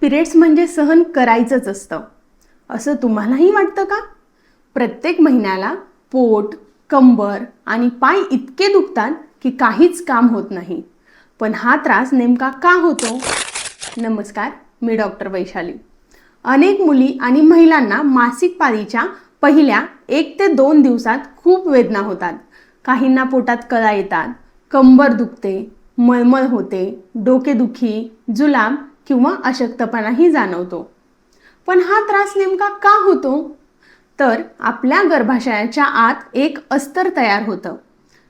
Periods म्हणजे सहन करायचंच असतं असं तुम्हालाही वाटतं का? प्रत्येक महिन्याला पोट, कंबर आणि पाय इतके दुखतात की काहीच काम होत नाही. पण हा त्रास नेमका का होतो? नमस्कार, मी डॉक्टर वैशाली. अनेक मुली आणि महिलांना मासिक पाळीच्या पहिल्या 1 ते 2 दिवसात खूप वेदना होतात. काहींना पोटात कळा येतात, कंबर दुखते, मळमळ होते, डोकेदुखी, जुलाब किंवा अशक्तपणाही जाणवतो. पण हा त्रास नेमका का होतो? तर आपल्या गर्भाशयाच्या आत एक अस्तर तयार होतं.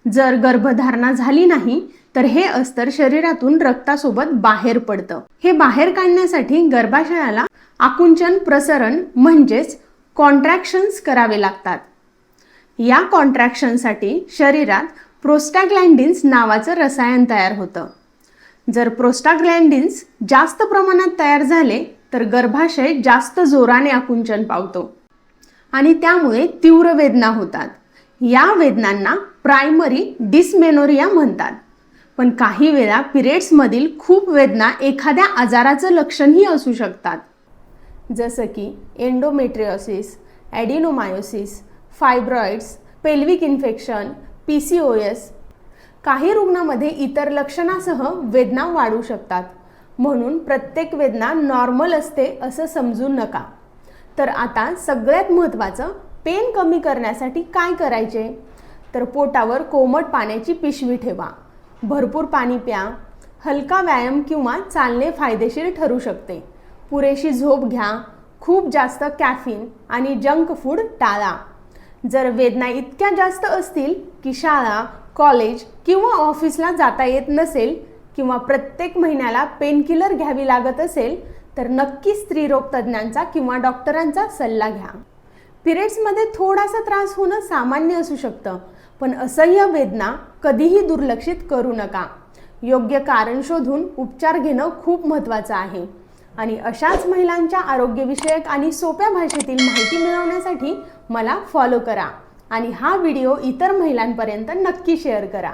जर गर्भधारणा झाली नाही तर हे अस्तर शरीरातून रक्तासोबत बाहेर पडतं. हे बाहेर काढण्यासाठी गर्भाशयाला आकुंचन प्रसरण म्हणजेच कॉन्ट्रॅक्शन्स करावे लागतात. या कॉन्ट्रॅक्शनसाठी शरीरात प्रोस्टाग्लॅन्डिन्स नावाचं रसायन तयार होतं. जर प्रोस्टाग्लॅन्डिन्स जास्त प्रमाणात तयार झाले तर गर्भाशय जास्त जोराने आकुंचन पावतो आणि त्यामुळे तीव्र वेदना होतात. या वेदनांना प्रायमरी डिस्मेनोरिया म्हणतात. पण काही वेळा पिरियड्समधील खूप वेदना एखाद्या आजाराचं लक्षणही असू शकतात, जसं की एंडोमेट्रियोसिस, ॲडिनोमायोसिस, फायब्रॉइड्स, पेल्विक इन्फेक्शन, PCOS. काही रुग्णांमध्ये इतर लक्षणासह वेदना वाढू शकतात. म्हणून प्रत्येक वेदना नॉर्मल असते असं समजू नका. तर आता सगळ्यात महत्त्वाचं, पेन कमी करण्यासाठी काय करायचे? तर पोटावर कोमट पाण्याची पिशवी ठेवा, भरपूर पाणी प्या, हलका व्यायाम किंवा चालणे फायदेशीर ठरू शकते, पुरेशी झोप घ्या, खूप जास्त कॅफीन आणि जंक फूड टाळा. जर वेदना इतक्या जास्त असतील की शाळा, कॉलेज किंवा ऑफिसला जाता येत नसेल किंवा प्रत्येक महिन्याला पेनकिलर घ्यावी लागत असेल तर नक्की स्त्रीरोग तज्ज्ञांचा किंवा डॉक्टरांचा सल्ला घ्या. पिरियड्समध्ये थोडासा त्रास होणं सामान्य असू शकतं, पण असह्य वेदना कधीही दुर्लक्षित करू नका. योग्य कारण शोधून उपचार घेणं खूप महत्त्वाचं आहे. आणि अशाच महिलांच्या आरोग्यविषयक आणि सोप्या भाषेतील माहिती मिळवण्यासाठी मला फॉलो करा आणि हा व्हिडिओ इतर महिलांपर्यंत नक्की शेअर करा.